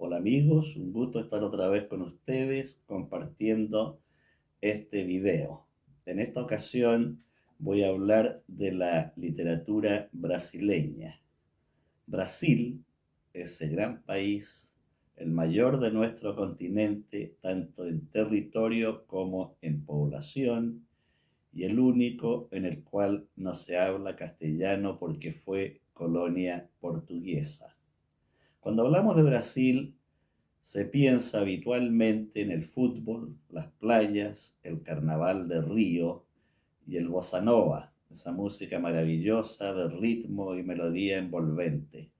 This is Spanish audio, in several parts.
Hola amigos, un gusto estar otra vez con ustedes compartiendo este video. En esta ocasión voy a hablar de la literatura brasileña. Brasil, ese gran país, el mayor de nuestro continente, tanto en territorio como en población, y el único en el cual no se habla castellano porque fue colonia portuguesa. Cuando hablamos de Brasil, se piensa habitualmente en el fútbol, las playas, el carnaval de Río y el bossa nova, esa música maravillosa de ritmo y melodía envolvente.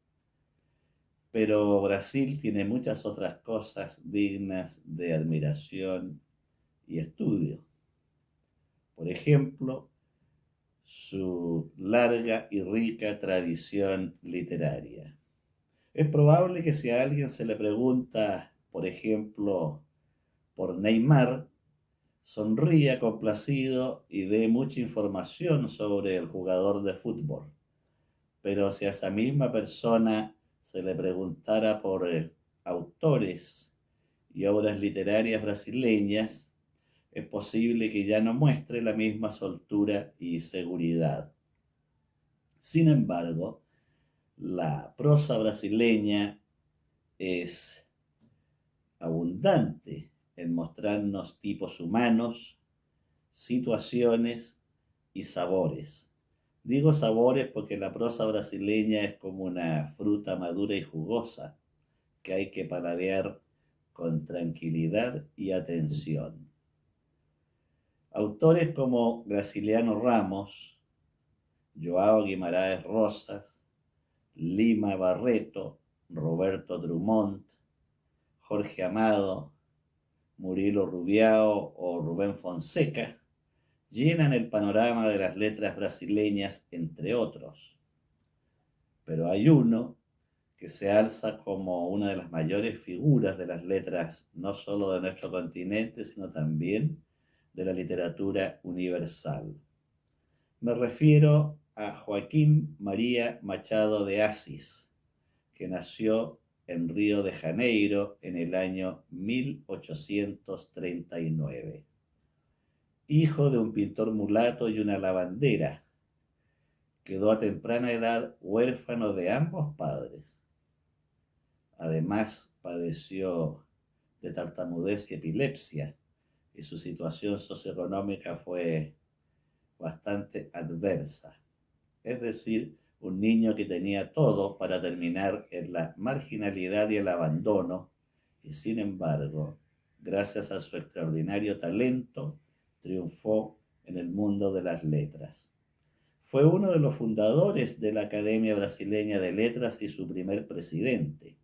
Pero Brasil tiene muchas otras cosas dignas de admiración y estudio. Por ejemplo, su larga y rica tradición literaria. Es probable que si a alguien se le pregunta, por ejemplo, por Neymar, sonría complacido y dé mucha información sobre el jugador de fútbol. Pero si a esa misma persona se le preguntara por autores y obras literarias brasileñas, es posible que ya no muestre la misma soltura y seguridad. Sin embargo, la prosa brasileña es abundante en mostrarnos tipos humanos, situaciones y sabores. Digo sabores porque la prosa brasileña es como una fruta madura y jugosa que hay que paladear con tranquilidad y atención. Autores como Graciliano Ramos, João Guimarães Rosas, Lima Barreto, Roberto Drummond, Jorge Amado, Murilo Rubiao o Rubén Fonseca llenan el panorama de las letras brasileñas, entre otros. Pero hay uno que se alza como una de las mayores figuras de las letras, no solo de nuestro continente, sino también de la literatura universal. Me refiero a Joaquín María Machado de Assis, que nació en Río de Janeiro en el año 1839. Hijo de un pintor mulato y una lavandera, quedó a temprana edad huérfano de ambos padres. Además, padeció de tartamudez y epilepsia, y su situación socioeconómica fue bastante adversa. Es decir, un niño que tenía todo para terminar en la marginalidad y el abandono, y sin embargo, gracias a su extraordinario talento, triunfó en el mundo de las letras. Fue uno de los fundadores de la Academia Brasileña de Letras y su primer presidente.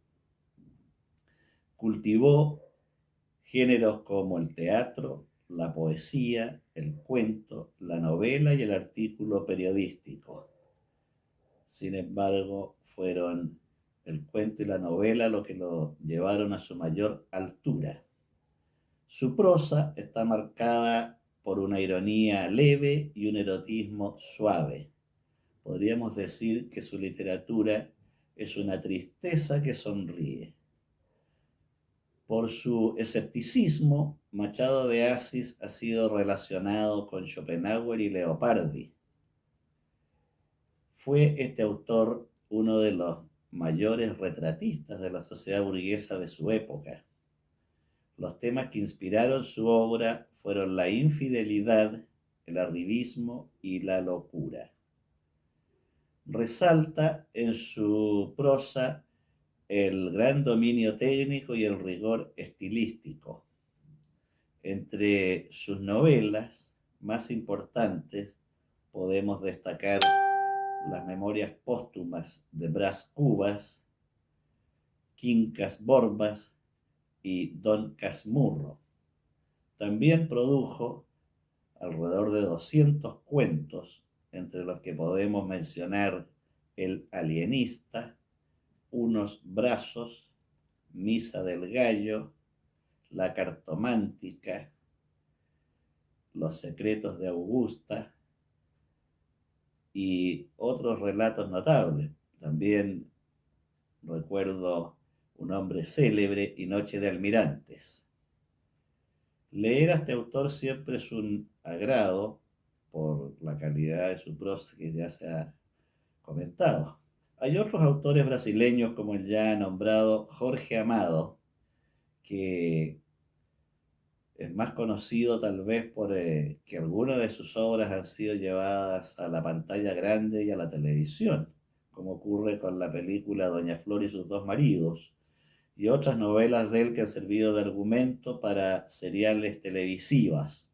Cultivó géneros como el teatro, la poesía, el cuento, la novela y el artículo periodístico. Sin embargo, fueron el cuento y la novela lo que lo llevaron a su mayor altura. Su prosa está marcada por una ironía leve y un erotismo suave. Podríamos decir que su literatura es una tristeza que sonríe. Por su escepticismo, Machado de Assis ha sido relacionado con Schopenhauer y Leopardi. Fue este autor uno de los mayores retratistas de la sociedad burguesa de su época. Los temas que inspiraron su obra fueron la infidelidad, el arribismo y la locura. Resalta en su prosa el gran dominio técnico y el rigor estilístico. Entre sus novelas más importantes podemos destacar las memorias póstumas de Brás Cubas, Quincas Borbas y Don Casmurro. También produjo alrededor de 200 cuentos, entre los que podemos mencionar El alienista, Unos brazos, Misa del gallo, La cartomántica, Los secretos de Augusta y otros relatos notables. También recuerdo un hombre célebre y Noche de Almirantes. Leer a este autor siempre es un agrado por la calidad de su prosa que ya se ha comentado. Hay otros autores brasileños como el ya nombrado Jorge Amado, que es más conocido tal vez por que algunas de sus obras han sido llevadas a la pantalla grande y a la televisión, como ocurre con la película Doña Flor y sus dos maridos, y otras novelas de él que han servido de argumento para seriales televisivas.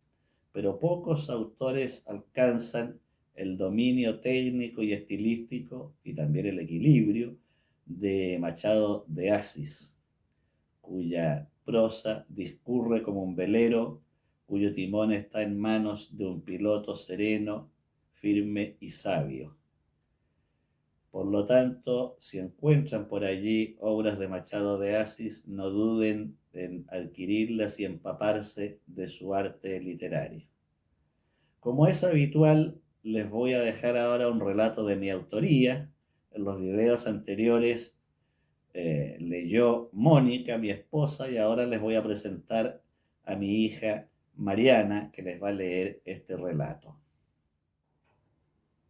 Pero pocos autores alcanzan el dominio técnico y estilístico y también el equilibrio de Machado de Assis, cuya prosa discurre como un velero, cuyo timón está en manos de un piloto sereno, firme y sabio. Por lo tanto, si encuentran por allí obras de Machado de Assis, no duden en adquirirlas y empaparse de su arte literario. Como es habitual, les voy a dejar ahora un relato de mi autoría. En los videos anteriores leyó Mónica, mi esposa, y ahora les voy a presentar a mi hija Mariana, que les va a leer este relato.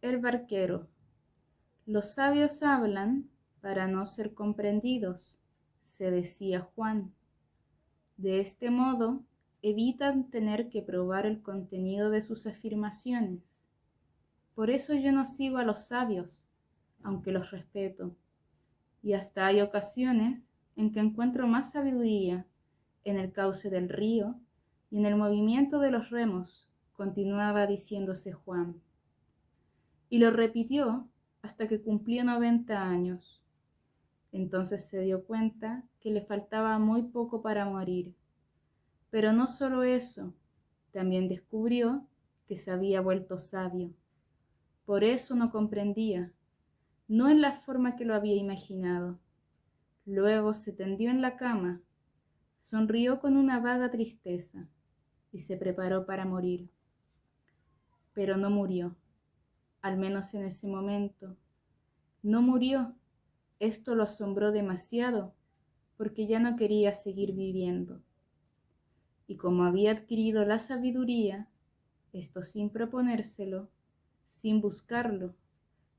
El barquero. Los sabios hablan para no ser comprendidos, se decía Juan. De este modo, evitan tener que probar el contenido de sus afirmaciones. Por eso yo no sigo a los sabios, aunque los respeto, y hasta hay ocasiones en que encuentro más sabiduría en el cauce del río y en el movimiento de los remos, continuaba diciéndose Juan. Y lo repitió hasta que cumplió 90 años. Entonces se dio cuenta que le faltaba muy poco para morir. Pero no solo eso, también descubrió que se había vuelto sabio. Por eso no comprendía, no en la forma que lo había imaginado. Luego se tendió en la cama, sonrió con una vaga tristeza y se preparó para morir. Pero no murió, al menos en ese momento. No murió. Esto lo asombró demasiado, porque ya no quería seguir viviendo. Y como había adquirido la sabiduría, esto sin proponérselo, sin buscarlo,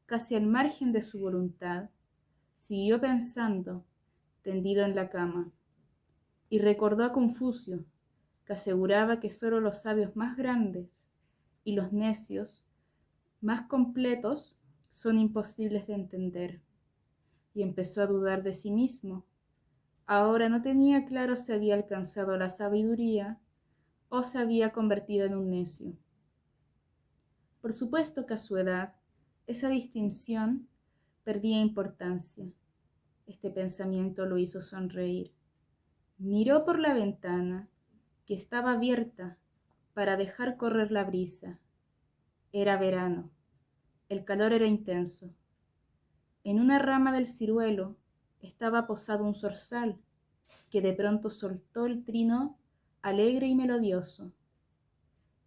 casi al margen de su voluntad, siguió pensando, tendido en la cama, y recordó a Confucio, que aseguraba que sólo los sabios más grandes y los necios más completos son imposibles de entender, y empezó a dudar de sí mismo. Ahora no tenía claro si había alcanzado la sabiduría o se había convertido en un necio. Por supuesto que a su edad esa distinción perdía importancia. Este pensamiento lo hizo sonreír. Miró por la ventana, que estaba abierta para dejar correr la brisa. Era verano. El calor era intenso. En una rama del ciruelo estaba posado un zorzal, que de pronto soltó el trino alegre y melodioso.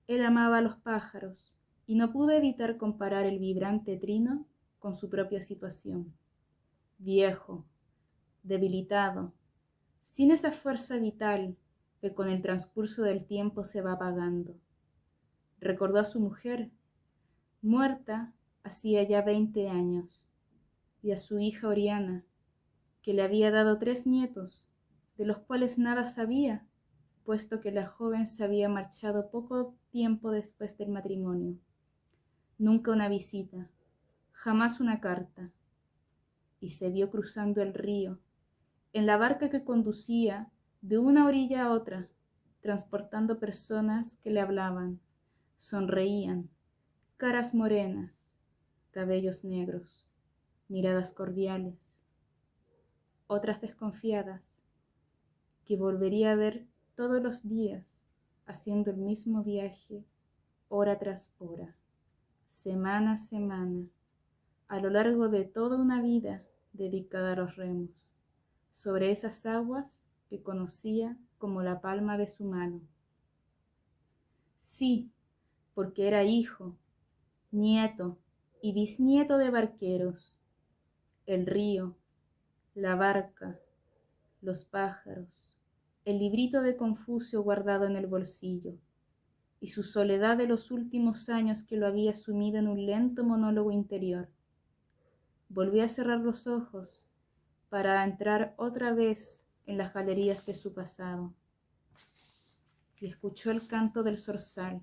Él amaba a los pájaros y no pudo evitar comparar el vibrante trino con su propia situación. Viejo, debilitado, sin esa fuerza vital que con el transcurso del tiempo se va apagando. Recordó a su mujer, muerta hacía ya 20 años, y a su hija Oriana, que le había dado 3 nietos, de los cuales nada sabía, puesto que la joven se había marchado poco tiempo después del matrimonio. Nunca una visita, jamás una carta, y se vio cruzando el río, en la barca que conducía de una orilla a otra, transportando personas que le hablaban, sonreían, caras morenas, cabellos negros, miradas cordiales, otras desconfiadas, que volvería a ver todos los días, haciendo el mismo viaje, hora tras hora, semana a semana, a lo largo de toda una vida dedicada a los remos, sobre esas aguas que conocía como la palma de su mano. Sí, porque era hijo, nieto y bisnieto de barqueros. El río, la barca, los pájaros, el librito de Confucio guardado en el bolsillo, y su soledad de los últimos años que lo había sumido en un lento monólogo interior. Volvió a cerrar los ojos para entrar otra vez en las galerías de su pasado, y escuchó el canto del zorzal,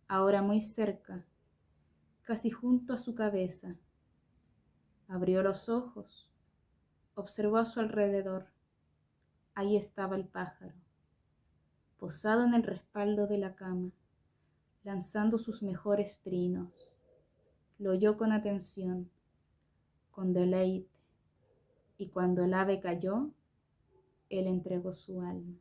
ahora muy cerca, casi junto a su cabeza. Abrió los ojos, observó a su alrededor. Ahí estaba el pájaro, posado en el respaldo de la cama, lanzando sus mejores trinos. Lo oyó con atención, con deleite, y cuando el ave cayó, él entregó su alma.